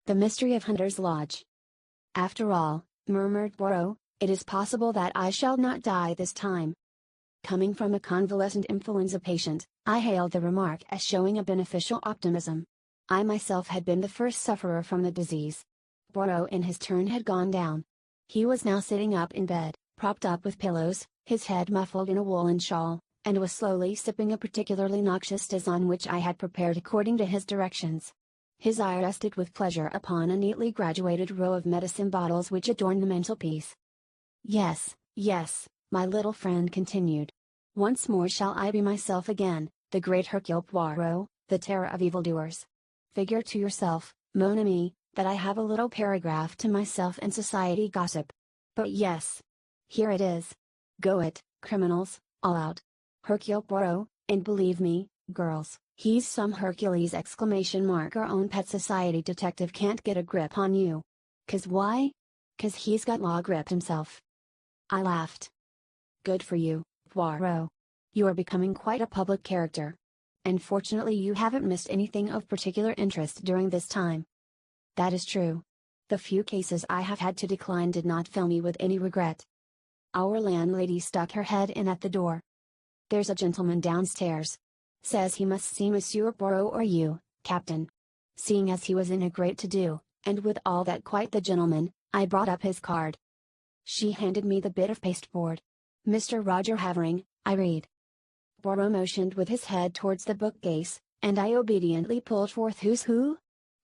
The mystery of Hunter's Lodge. After all, murmured Poirot, it is possible that I shall not die this time. Coming from a convalescent influenza patient, I hailed the remark as showing a beneficial optimism. I myself had been the first sufferer from the disease. Poirot in his turn had gone down. He was now sitting up in bed, propped up with pillows, his head muffled in a woolen shawl, and was slowly sipping a particularly noxious tisane which I had prepared according to his directions. His eye rested with pleasure upon a neatly graduated row of medicine bottles which adorned the mantelpiece. Yes, yes, my little friend continued. Once more shall I be myself again, the great Hercule Poirot, the terror of evildoers. Figure to yourself, mon ami, that I have a little paragraph to myself in society gossip. But yes. Here it is. Go it, criminals, all out. Hercule Poirot, and believe me, girls, he's some Hercules! Our own pet society detective can't get a grip on you. 'Cause why? 'Cause he's got law grip himself. I laughed. Good for you, Poirot. You are becoming quite a public character. And fortunately you haven't missed anything of particular interest during this time. That is true. The few cases I have had to decline did not fill me with any regret. Our landlady stuck her head in at the door. There's a gentleman downstairs. Says he must see Monsieur Poirot or you, Captain. Seeing as he was in a great to-do, and with all that quite the gentleman, I brought up his card. She handed me the bit of pasteboard. Mr. Roger Havering, I read. Poirot motioned with his head towards the bookcase, and I obediently pulled forth Who's Who?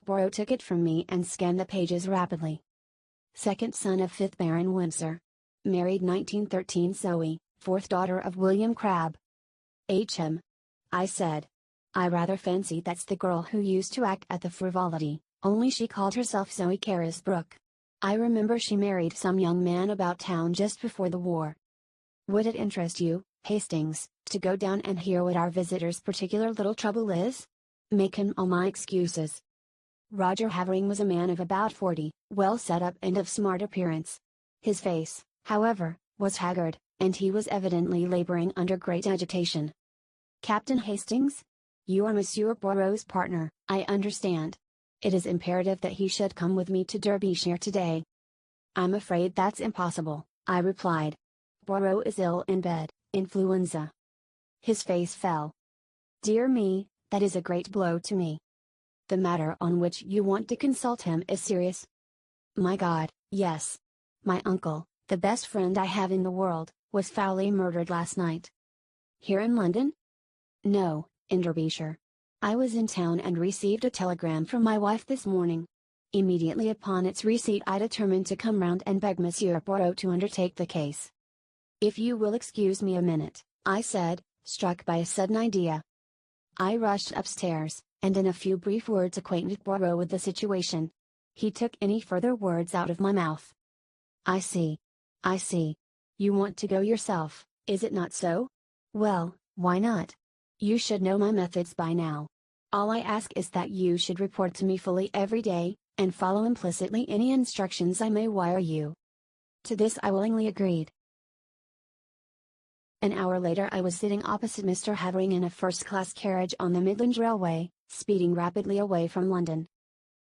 Poirot took it from me and scanned the pages rapidly. Second son of 5th Baron Windsor. Married 1913 Zoe, 4th daughter of William Crabbe. H.M. I said. I rather fancy that's the girl who used to act at the Frivolity, only she called herself Zoe Carisbrooke. I remember she married some young man about town just before the war. Would it interest you, Hastings, to go down and hear what our visitor's particular little trouble is? Make him all my excuses. Roger Havering was a man of about 40, well set up and of smart appearance. His face, however, was haggard, and he was evidently laboring under great agitation. Captain Hastings? You are Monsieur Poirot's partner, I understand. It is imperative that he should come with me to Derbyshire today. I'm afraid that's impossible, I replied. Poirot is ill in bed, influenza. His face fell. Dear me, that is a great blow to me. The matter on which you want to consult him is serious. My God, yes. My uncle, the best friend I have in the world, was foully murdered last night. Here in London? No, in Derbyshire. I was in town and received a telegram from my wife this morning. Immediately upon its receipt I determined to come round and beg Monsieur Poirot to undertake the case. If you will excuse me a minute, I said, struck by a sudden idea. I rushed upstairs, and in a few brief words acquainted Poirot with the situation. He took any further words out of my mouth. I see. I see. You want to go yourself, is it not so? Well, why not? You should know my methods by now. All I ask is that you should report to me fully every day, and follow implicitly any instructions I may wire you. To this I willingly agreed. An hour later I was sitting opposite Mr. Havering in a first-class carriage on the Midland Railway, speeding rapidly away from London.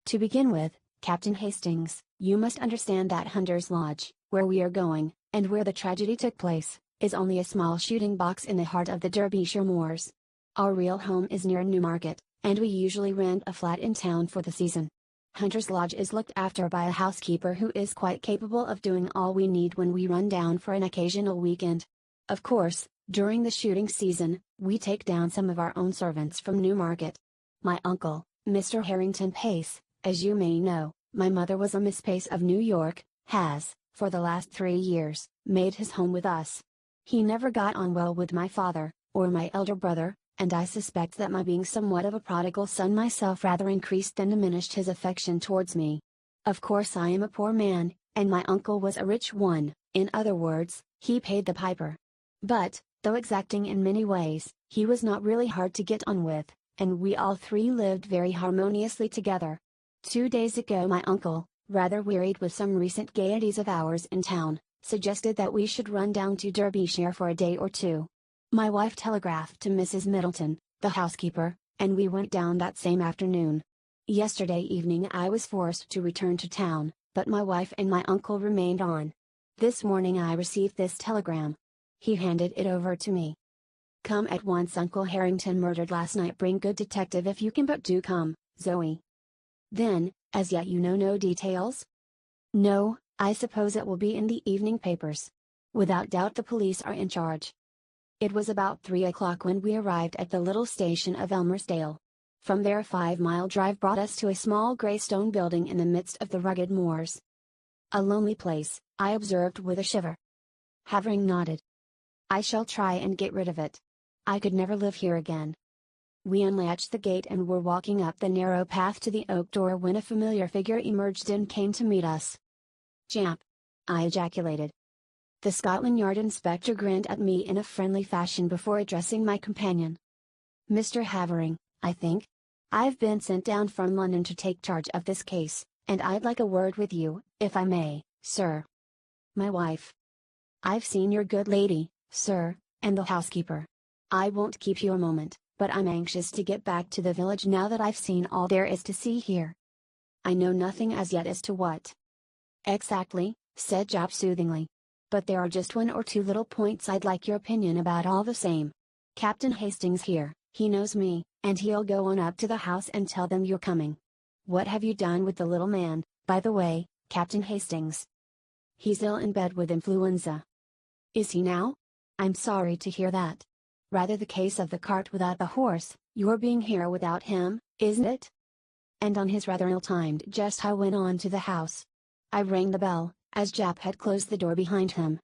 To begin with, Captain Hastings, you must understand that Hunter's Lodge, where we are going, and where the tragedy took place, is only a small shooting box in the heart of the Derbyshire moors. Our real home is near Newmarket, and we usually rent a flat in town for the season. Hunter's Lodge is looked after by a housekeeper who is quite capable of doing all we need when we run down for an occasional weekend. Of course, during the shooting season, we take down some of our own servants from Newmarket. My uncle, Mr. Harrington Pace, as you may know, my mother was a Miss Pace of New York, has, for the last 3 years, made his home with us. He never got on well with my father, or my elder brother, and I suspect that my being somewhat of a prodigal son myself rather increased than diminished his affection towards me. Of course I am a poor man, and my uncle was a rich one, in other words, he paid the piper. But, though exacting in many ways, he was not really hard to get on with, and we all three lived very harmoniously together. 2 days ago my uncle, rather wearied with some recent gaieties of ours in town, suggested that we should run down to Derbyshire for a day or two. My wife telegraphed to Mrs. Middleton, the housekeeper, and we went down that same afternoon. Yesterday evening I was forced to return to town, but my wife and my uncle remained on. This morning I received this telegram. He handed it over to me. Come at once. Uncle Harrington murdered last night. Bring good detective if you can, but do come, Zoe. Then, as yet you know no details? No, I suppose it will be in the evening papers. Without doubt the police are in charge. It was about 3 o'clock when we arrived at the little station of Elmersdale. From there a 5-mile drive brought us to a small grey stone building in the midst of the rugged moors. A lonely place, I observed with a shiver. Havering nodded. I shall try and get rid of it. I could never live here again. We unlatched the gate and were walking up the narrow path to the oak door when a familiar figure emerged and came to meet us. Jamp! I ejaculated. The Scotland Yard inspector grinned at me in a friendly fashion before addressing my companion. Mr. Havering, I think. I've been sent down from London to take charge of this case, and I'd like a word with you, if I may, sir. My wife. I've seen your good lady, sir, and the housekeeper. I won't keep you a moment, but I'm anxious to get back to the village now that I've seen all there is to see here. I know nothing as yet as to what. Exactly, said Jap soothingly. But there are just 1 or 2 little points I'd like your opinion about all the same. Captain Hastings here, he knows me, and he'll go on up to the house and tell them you're coming. What have you done with the little man, by the way, Captain Hastings? He's ill in bed with influenza. Is he now? I'm sorry to hear that. Rather the case of the cart without the horse, your being here without him, isn't it? And on his rather ill-timed jest I went on to the house. I rang the bell, as Jap had closed the door behind him.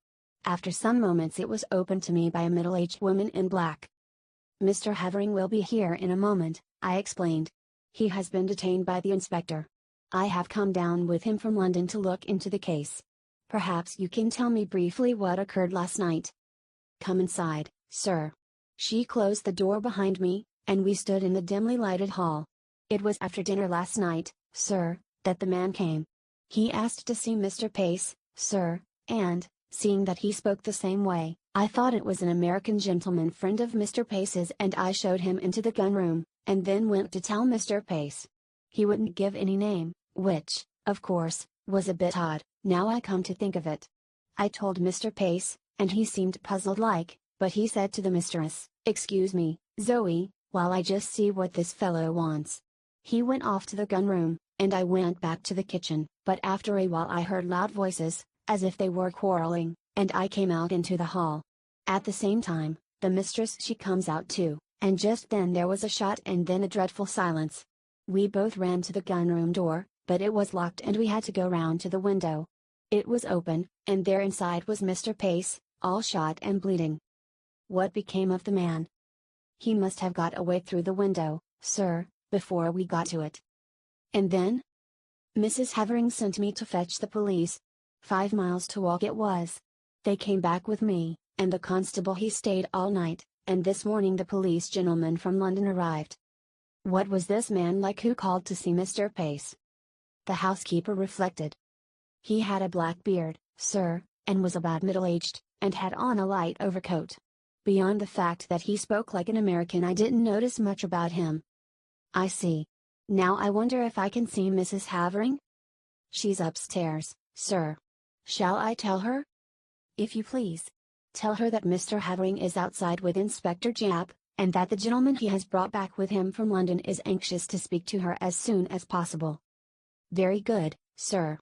After some moments it was opened to me by a middle-aged woman in black. Mr. Havering will be here in a moment, I explained. He has been detained by the inspector. I have come down with him from London to look into the case. Perhaps you can tell me briefly what occurred last night. Come inside, sir. She closed the door behind me, and we stood in the dimly lighted hall. It was after dinner last night, sir, that the man came. He asked to see Mr. Pace, sir, and, seeing that he spoke the same way, I thought it was an American gentleman friend of Mr. Pace's, and I showed him into the gun room, and then went to tell Mr. Pace. He wouldn't give any name, which, of course, was a bit odd, now I come to think of it. I told Mr. Pace, and he seemed puzzled like, but he said to the mistress, "Excuse me, Zoe, while I just see what this fellow wants." He went off to the gun room, and I went back to the kitchen, but after a while I heard loud voices, as if they were quarreling, and I came out into the hall. At the same time, the mistress she comes out too, and just then there was a shot and then a dreadful silence. We both ran to the gun room door, but it was locked and we had to go round to the window. It was open, and there inside was Mr. Pace, all shot and bleeding. What became of the man? He must have got away through the window, sir, before we got to it. And then? Mrs. Havering sent me to fetch the police. 5 miles to walk it was. They came back with me, and the constable he stayed all night, and this morning the police gentleman from London arrived. What was this man like who called to see Mr. Pace? The housekeeper reflected. He had a black beard, sir, and was about middle-aged, and had on a light overcoat. Beyond the fact that he spoke like an American I didn't notice much about him. I see. Now I wonder if I can see Mrs. Havering? She's upstairs, sir. Shall I tell her? If you please. Tell her that Mr. Havering is outside with Inspector Japp, and that the gentleman he has brought back with him from London is anxious to speak to her as soon as possible. Very good, sir.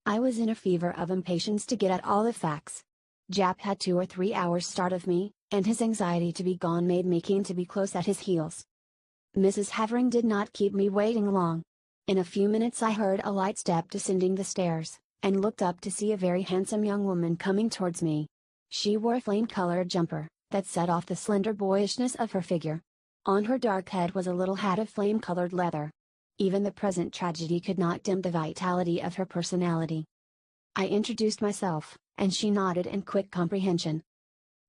I was in a fever of impatience to get at all the facts. Japp had 2 or 3 hours start of me, and his anxiety to be gone made me keen to be close at his heels. Mrs. Havering did not keep me waiting long. In a few minutes I heard a light step descending the stairs, and looked up to see a very handsome young woman coming towards me. She wore a flame-colored jumper, that set off the slender boyishness of her figure. On her dark head was a little hat of flame-colored leather. Even the present tragedy could not dim the vitality of her personality. I introduced myself, and she nodded in quick comprehension.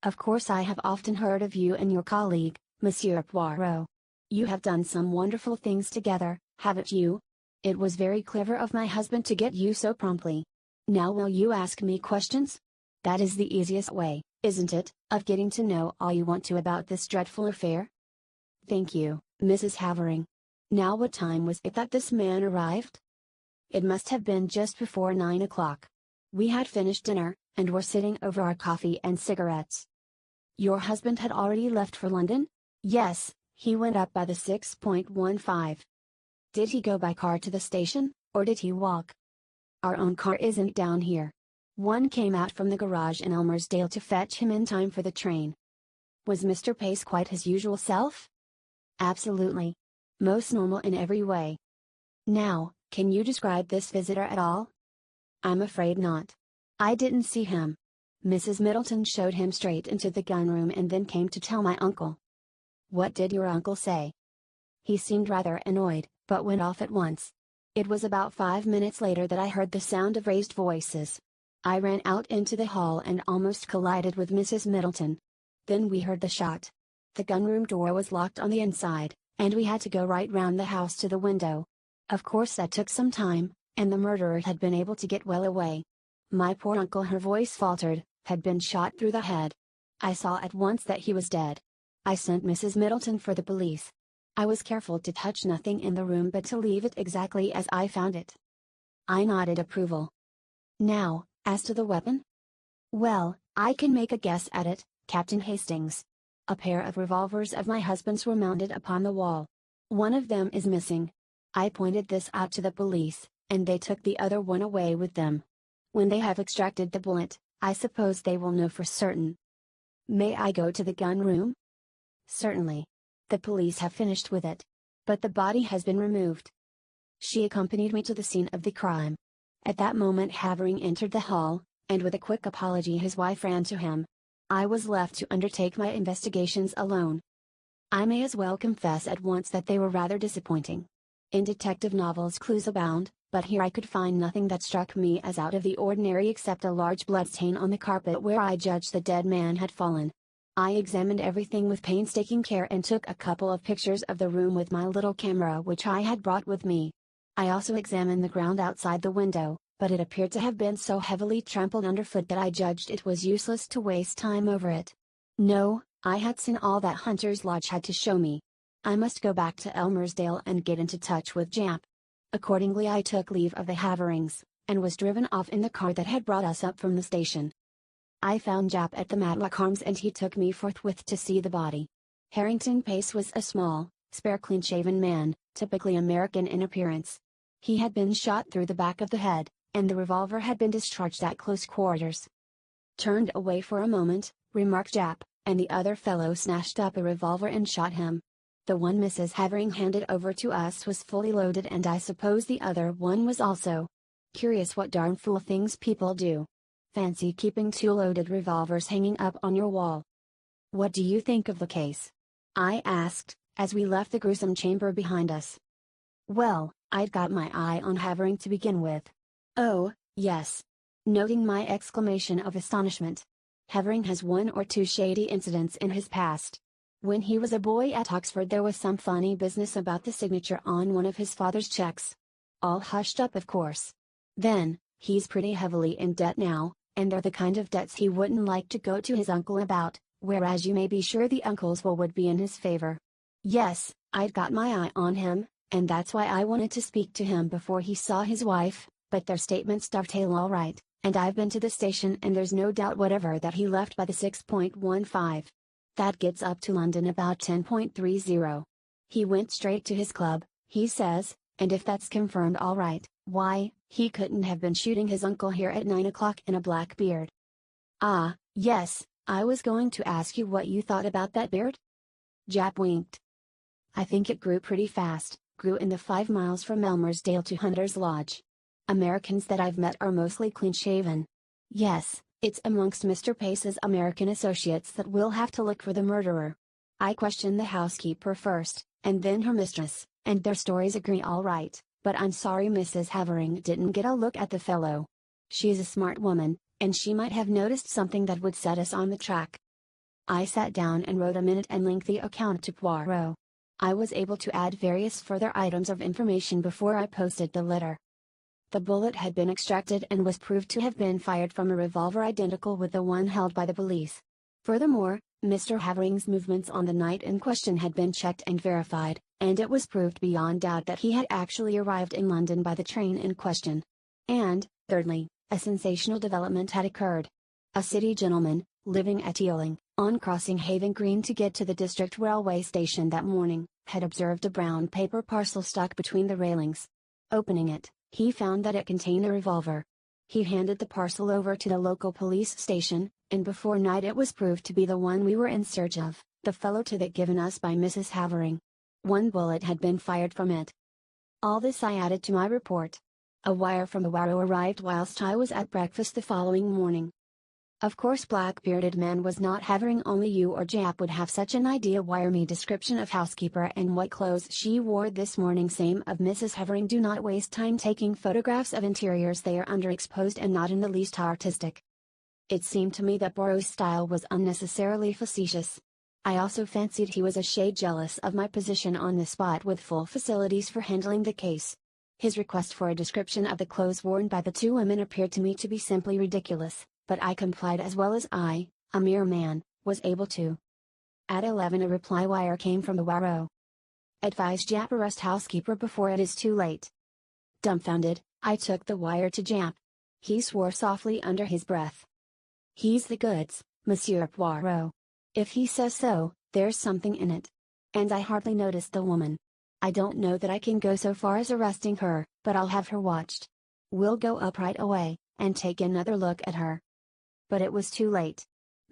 Of course I have often heard of you and your colleague, Monsieur Poirot. You have done some wonderful things together, haven't you? It was very clever of my husband to get you so promptly. Now will you ask me questions? That is the easiest way, isn't it, of getting to know all you want to about this dreadful affair? Thank you, Mrs. Havering. Now what time was it that this man arrived? It must have been just before 9 o'clock. We had finished dinner, and were sitting over our coffee and cigarettes. Your husband had already left for London? Yes, he went up by the 6.15. Did he go by car to the station, or did he walk? Our own car isn't down here. One came out from the garage in Elmersdale to fetch him in time for the train. Was Mr. Pace quite his usual self? Absolutely. Most normal in every way. Now, can you describe this visitor at all? I'm afraid not. I didn't see him. Mrs. Middleton showed him straight into the gun room and then came to tell my uncle. What did your uncle say? He seemed rather annoyed, but went off at once. It was about 5 minutes later that I heard the sound of raised voices. I ran out into the hall and almost collided with Mrs. Middleton. Then we heard the shot. The gunroom door was locked on the inside, and we had to go right round the house to the window. Of course that took some time, and the murderer had been able to get well away. My poor uncle, her voice faltered, had been shot through the head. I saw at once that he was dead. I sent Mrs. Middleton for the police. I was careful to touch nothing in the room but to leave it exactly as I found it. I nodded approval. Now, as to the weapon? Well, I can make a guess at it, Captain Hastings. A pair of revolvers of my husband's were mounted upon the wall. One of them is missing. I pointed this out to the police, and they took the other one away with them. When they have extracted the bullet, I suppose they will know for certain. May I go to the gun room? Certainly. The police have finished with it. But the body has been removed. She accompanied me to the scene of the crime. At that moment Havering entered the hall, and with a quick apology his wife ran to him. I was left to undertake my investigations alone. I may as well confess at once that they were rather disappointing. In detective novels clues abound, but here I could find nothing that struck me as out of the ordinary except a large bloodstain on the carpet where I judged the dead man had fallen. I examined everything with painstaking care and took a couple of pictures of the room with my little camera which I had brought with me. I also examined the ground outside the window, but it appeared to have been so heavily trampled underfoot that I judged it was useless to waste time over it. No, I had seen all that Hunter's Lodge had to show me. I must go back to Elmersdale and get into touch with Jap. Accordingly I took leave of the Haverings, and was driven off in the car that had brought us up from the station. I found Jap at the Matlock Arms and he took me forthwith to see the body. Harrington Pace was a small, spare clean-shaven man, typically American in appearance. He had been shot through the back of the head, and the revolver had been discharged at close quarters. Turned away for a moment, remarked Jap, and the other fellow snatched up a revolver and shot him. The one Mrs. Havering handed over to us was fully loaded and I suppose the other one was also. Curious what darn fool things people do. Fancy keeping 2 loaded revolvers hanging up on your wall. What do you think of the case? I asked, as we left the gruesome chamber behind us. Well, I'd got my eye on Havering to begin with. Oh, yes. Noting my exclamation of astonishment. Havering has 1 or 2 shady incidents in his past. When he was a boy at Oxford there was some funny business about the signature on one of his father's checks. All hushed up of course. Then, he's pretty heavily in debt now, and they're the kind of debts he wouldn't like to go to his uncle about, whereas you may be sure the uncle's will would be in his favor. Yes, I'd got my eye on him, and that's why I wanted to speak to him before he saw his wife, but their statements dovetail all right, and I've been to the station and there's no doubt whatever that he left by the 6.15. That gets up to London about 10.30. He went straight to his club, he says, and if that's confirmed all right, why, he couldn't have been shooting his uncle here at 9 o'clock in a black beard. Ah, yes, I was going to ask you what you thought about that beard? Jap winked. I think it grew pretty fast, grew in the 5 miles from Elmersdale to Hunter's Lodge. Americans that I've met are mostly clean-shaven. Yes, it's amongst Mr. Pace's American associates that we'll have to look for the murderer. I questioned the housekeeper first, and then her mistress, and their stories agree all right, but I'm sorry Mrs. Havering didn't get a look at the fellow. She's a smart woman, and she might have noticed something that would set us on the track. I sat down and wrote a minute and lengthy account to Poirot. I was able to add various further items of information before I posted the letter. The bullet had been extracted and was proved to have been fired from a revolver identical with the one held by the police. Furthermore, Mr. Havering's movements on the night in question had been checked and verified, and it was proved beyond doubt that he had actually arrived in London by the train in question. And, thirdly, a sensational development had occurred. A city gentleman, living at Ealing, on crossing Haven Green to get to the district railway station that morning, had observed a brown paper parcel stuck between the railings. Opening it, he found that it contained a revolver. He handed the parcel over to the local police station, and before night it was proved to be the one we were in search of, the fellow to that given us by Mrs. Havering. One bullet had been fired from it. All this I added to my report. A wire from Poirot arrived whilst I was at breakfast the following morning. Of course black-bearded man was not Havering, only you or Jap would have such an idea. Wire me description of housekeeper and what clothes she wore this morning. Same of Mrs. Havering. Do not waste time taking photographs of interiors, they are underexposed and not in the least artistic. It seemed to me that Poirot's style was unnecessarily facetious. I also fancied he was a shade jealous of my position on the spot with full facilities for handling the case. His request for a description of the clothes worn by the two women appeared to me to be simply ridiculous, but I complied as well as I, a mere man, was able to. At 11 a reply wire came from Poirot. Advise Jap arrest housekeeper before it is too late. Dumbfounded, I took the wire to Jap. He swore softly under his breath. He's the goods, Monsieur Poirot. If he says so, there's something in it. And I hardly noticed the woman. I don't know that I can go so far as arresting her, but I'll have her watched. We'll go up right away, and take another look at her. But it was too late.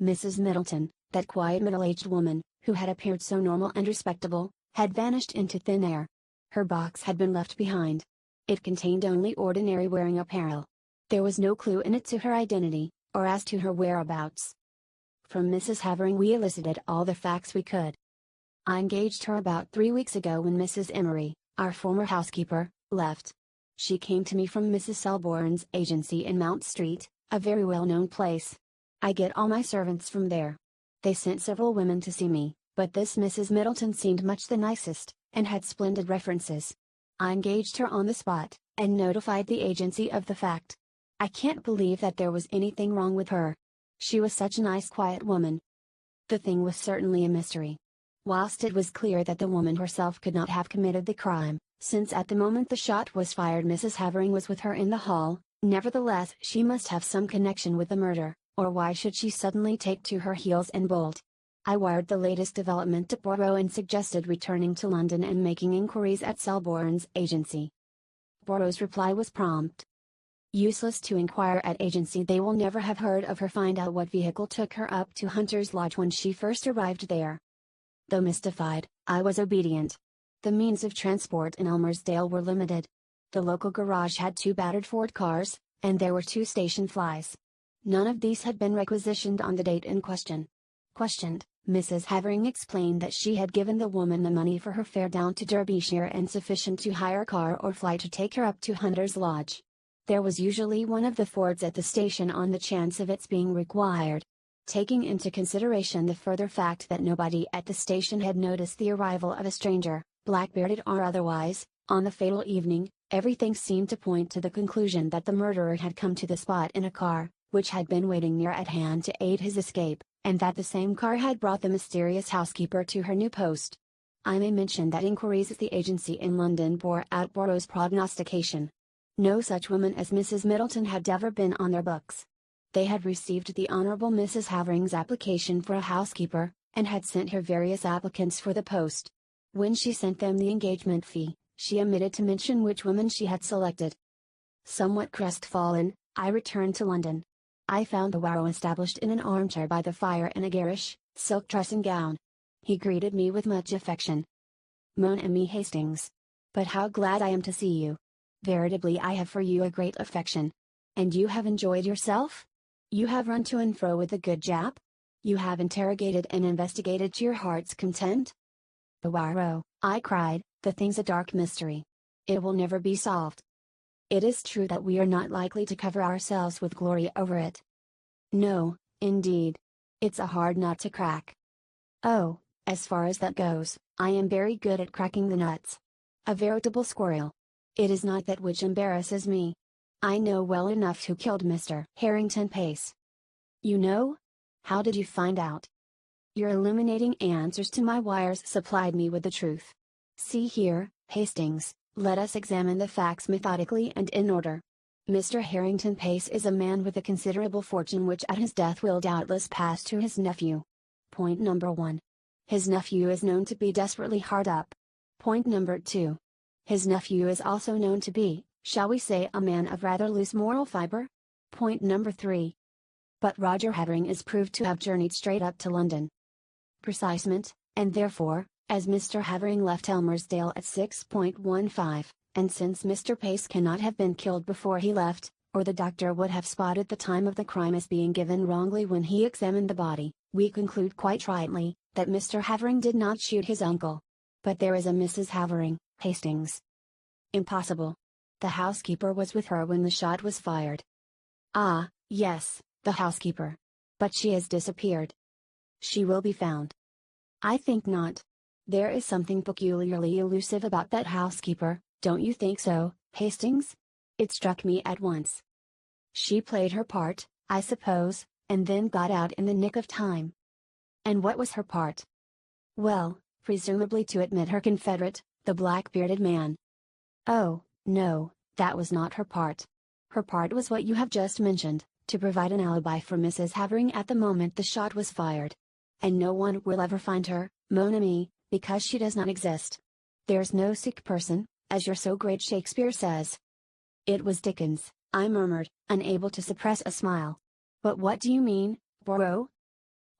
Mrs. Middleton, that quiet middle-aged woman, who had appeared so normal and respectable, had vanished into thin air. Her box had been left behind. It contained only ordinary wearing apparel. There was no clue in it to her identity, or as to her whereabouts. From Mrs. Havering we elicited all the facts we could. I engaged her about 3 weeks ago when Mrs. Emery, our former housekeeper, left. She came to me from Mrs. Selborne's agency in Mount Street, a very well-known place. I get all my servants from there. They sent several women to see me, but this Mrs. Middleton seemed much the nicest, and had splendid references. I engaged her on the spot, and notified the agency of the fact. I can't believe that there was anything wrong with her. She was such a nice quiet woman. The thing was certainly a mystery. Whilst it was clear that the woman herself could not have committed the crime, since at the moment the shot was fired Mrs. Havering was with her in the hall, nevertheless she must have some connection with the murder, or why should she suddenly take to her heels and bolt? I wired the latest development to Poirot and suggested returning to London and making inquiries at Selborne's agency. Poirot's reply was prompt. Useless to inquire at agency, they will never have heard of her. Find out what vehicle took her up to Hunter's Lodge when she first arrived there. Though mystified, I was obedient. The means of transport in Elmersdale were limited. The local garage had 2 battered Ford cars, and there were 2 station flys. None of these had been requisitioned on the date in question. Questioned, Mrs. Havering explained that she had given the woman the money for her fare down to Derbyshire and sufficient to hire a car or fly to take her up to Hunter's Lodge. There was usually one of the Fords at the station on the chance of its being required. Taking into consideration the further fact that nobody at the station had noticed the arrival of a stranger, black-bearded or otherwise, on the fatal evening, everything seemed to point to the conclusion that the murderer had come to the spot in a car, which had been waiting near at hand to aid his escape, and that the same car had brought the mysterious housekeeper to her new post. I may mention that inquiries at the agency in London bore out Poirot's prognostication. No such woman as Mrs. Middleton had ever been on their books. They had received the Honourable Mrs. Havering's application for a housekeeper, and had sent her various applicants for the post. When she sent them the engagement fee, she omitted to mention which woman she had selected. Somewhat crestfallen, I returned to London. I found Poirot established in an armchair by the fire in a garish, silk dressing gown. He greeted me with much affection. Mon ami Hastings. But how glad I am to see you. Veritably I have for you a great affection. And you have enjoyed yourself? You have run to and fro with the good Jap? You have interrogated and investigated to your heart's content? Poirot, I cried, the thing's a dark mystery. It will never be solved. It is true that we are not likely to cover ourselves with glory over it. No, indeed. It's a hard nut to crack. Oh, as far as that goes, I am very good at cracking the nuts. A veritable squirrel. It is not that which embarrasses me. I know well enough who killed Mr. Harrington Pace. You know? How did you find out? Your illuminating answers to my wires supplied me with the truth. See here, Hastings, let us examine the facts methodically and in order. Mr. Harrington Pace is a man with a considerable fortune which at his death will doubtless pass to his nephew. Point number 1. His nephew is known to be desperately hard up. Point number 2. His nephew is also known to be, shall we say, a man of rather loose moral fiber? Point number 3. But Roger Havering is proved to have journeyed straight up to London. Precisement, and therefore, as Mr. Havering left Elmersdale at 6:15, and since Mr. Pace cannot have been killed before he left, or the doctor would have spotted the time of the crime as being given wrongly when he examined the body, we conclude quite rightly, that Mr. Havering did not shoot his uncle. But there is a Mrs. Havering, Hastings. Impossible. The housekeeper was with her when the shot was fired. Ah, yes, the housekeeper. But she has disappeared. She will be found. I think not. There is something peculiarly elusive about that housekeeper, don't you think so, Hastings? It struck me at once. She played her part, I suppose, and then got out in the nick of time. And what was her part? Well, presumably to admit her confederate, the black-bearded man. Oh, no, that was not her part. Her part was what you have just mentioned, to provide an alibi for Mrs. Havering at the moment the shot was fired. And no one will ever find her, mon ami, because she does not exist. There's no sick person, as your so great Shakespeare says. It was Dickens, I murmured, unable to suppress a smile. But what do you mean, Poirot?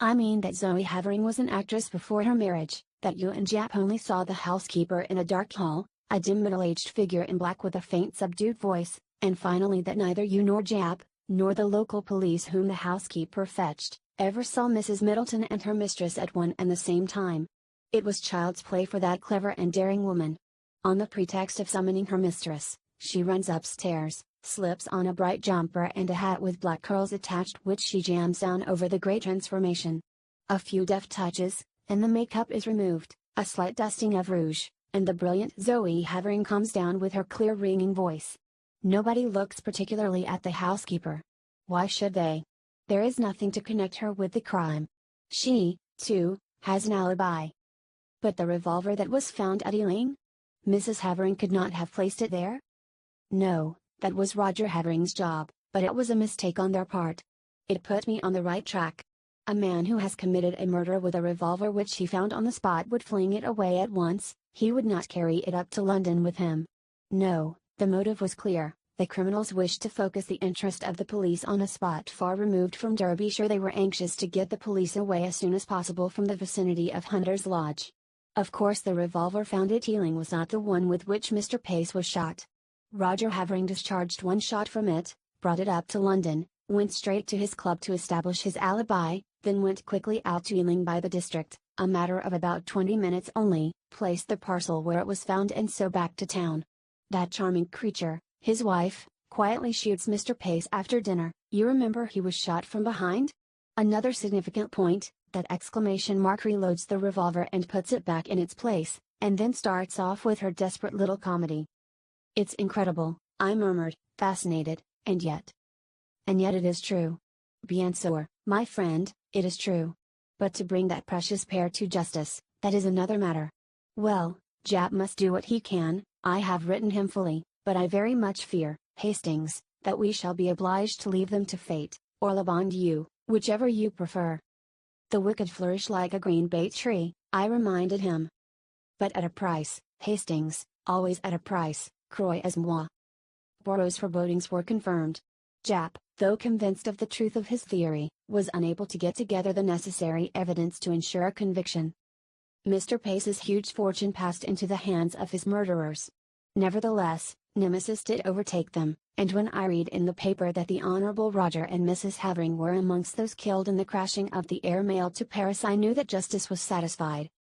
I mean that Zoe Havering was an actress before her marriage, that you and Japp only saw the housekeeper in a dark hall, a dim middle-aged figure in black with a faint subdued voice, and finally that neither you nor Japp, nor the local police whom the housekeeper fetched, ever saw Mrs. Middleton and her mistress at one and the same time. It was child's play for that clever and daring woman. On the pretext of summoning her mistress, she runs upstairs, slips on a bright jumper and a hat with black curls attached which she jams down over the great transformation. A few deft touches, and the makeup is removed, a slight dusting of rouge, and the brilliant Zoe Havering comes down with her clear ringing voice. Nobody looks particularly at the housekeeper. Why should they? There is nothing to connect her with the crime. She, too, has an alibi. But the revolver that was found at Ealing? Mrs. Havering could not have placed it there? No, that was Roger Havering's job, but it was a mistake on their part. It put me on the right track. A man who has committed a murder with a revolver which he found on the spot would fling it away at once, he would not carry it up to London with him. No, the motive was clear. The criminals wished to focus the interest of the police on a spot far removed from Derbyshire. They were anxious to get the police away as soon as possible from the vicinity of Hunter's Lodge. Of course the revolver found at Ealing was not the one with which Mr. Pace was shot. Roger Havering discharged one shot from it, brought it up to London, went straight to his club to establish his alibi, then went quickly out to Ealing by the district, a matter of about 20 minutes only, placed the parcel where it was found and so back to town. That charming creature, his wife, quietly shoots Mr. Pace after dinner. You remember he was shot from behind? Another significant point, that exclamation mark reloads the revolver and puts it back in its place, and then starts off with her desperate little comedy. It's incredible, I murmured, fascinated, and yet it is true. Bien sûr, my friend, it is true. But to bring that precious pair to justice, that is another matter. Well, Japp must do what he can. I have written him fully, but I very much fear, Hastings, that we shall be obliged to leave them to fate, or le bon Dieu, whichever you prefer. The wicked flourish like a green bay tree, I reminded him. But at a price, Hastings, always at a price, croyez-moi. Poirot's forebodings were confirmed. Japp, though convinced of the truth of his theory, was unable to get together the necessary evidence to ensure a conviction. Mr. Pace's huge fortune passed into the hands of his murderers. Nevertheless, nemesis did overtake them, and when I read in the paper that the Honourable Roger and Mrs. Havering were amongst those killed in the crashing of the air mail to Paris, I knew that justice was satisfied.